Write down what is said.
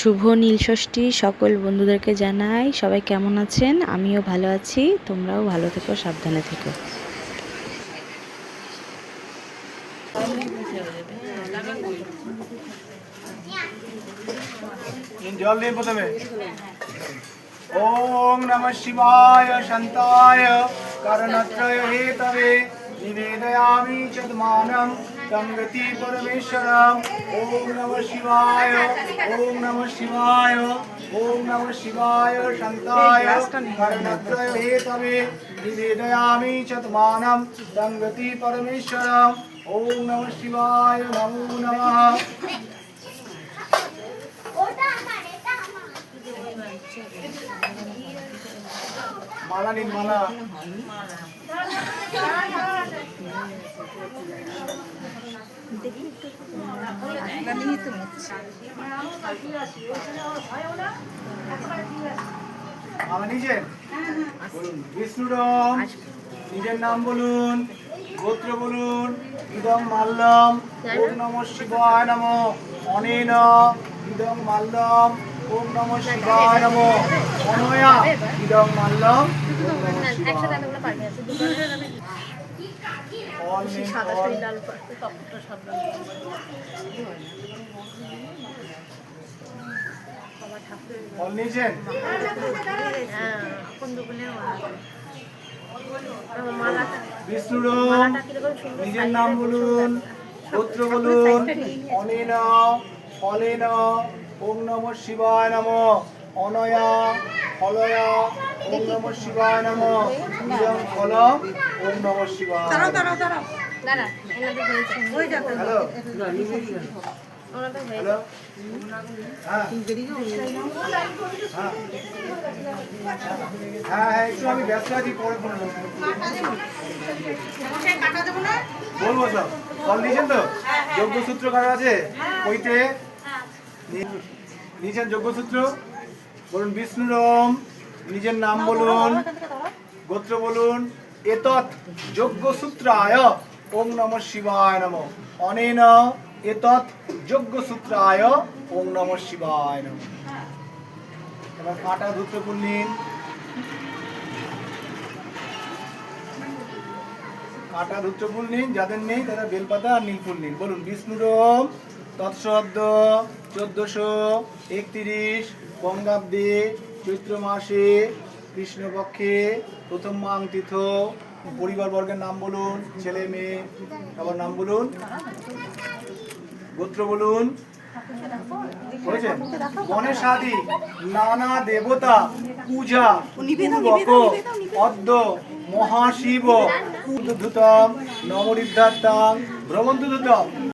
শুভ নীলষষ্ঠী সকল বন্ধুদেরকে জানাই। সবাই কেমন আছেন? আমিও ভালো আছি, তোমরাও ভালো থেকো, সাবধানে থেকো। জল দিন প্রথমে। ওম নমঃ শিবায় শান্তায় কারণত্রয় হেতবে নিবেদয়ামি চদ্মানং গঙ্গতি পরমেশ্বরম। ওম নমঃ শিবায়, ওম নমঃ শিবায়, ওম নমঃ শিবায় শান্তায় কারণত্রয় হেতবে নিবেদয়ামি চদ্মানং গঙ্গতি পরমেশ্বরম। ওম নমঃ শিবায়, নমো নমঃ। মালা নিন, মালা। মালা নিয়েছেন? বলুন বিষ্ণুরম, নিজের নাম বলুন, গোত্র বলুন। ইদং মাল্যম, ওম নমঃ শিবায় নমঃ। অনেন ইদং মাল্যম, ওম নমঃ শিবায় নমঃ। অনয়া ইদং মাল্যম, ওম নমঃ শিবায়। ফল নিন, ফল। ফল নিয়েছেন? বিষ্ণুরম, নিজের নাম বলুন, গোত্র বলুন। অনেন ফলেন ওম নমঃ শিবায় নমঃ। অনয়া ফলয়া ওম নমঃ শিবায় নমঃ। ইদং ফলম ওম নমঃ শিবায়। হ্যালো, হ্যালো, হ্যাঁ হ্যাঁ হ্যাঁ, একটু আমি ব্যস্ত আছি, পরে ফোন বলবো। সব ফল নিয়েছেন তো? যজ্ঞসূত্র কারো আছে? ওইতে নিয়েছেন যজ্ঞসূত্র? বলুন বিষ্ণুরম, নিজের নাম বলুন, গোত্র বলুন। এতৎ যজ্ঞসূত্রায় ওম নমঃ শিবায় নমঃ। অনেন এতৎ যজ্ঞসূত্রায় ওম নমঃ শিবায় নমঃ। এবার কাঁটা ধুত্র ফুল নিন, কাঁটা ধুত্র ফুল নিন। যাদের নেই তারা বেলপাতা আর নীল ফুল নিন। বলুন বিষ্ণুরম, তৎসদ্য 1431 বঙ্গাব্দে চৈত্র মাসে কৃষ্ণপক্ষে প্রথম মাং তীর্থ। পরিবার বর্গের নাম বলুন, ছেলে মেয়ে সবার নাম বলুন, গোত্র বলুন। গণেশাদি নানা দেবতা পূজা অদ্য মহাশিব ধুতম নমরিদ্ধাত্তাং ভ্রমন্তু ধুতম।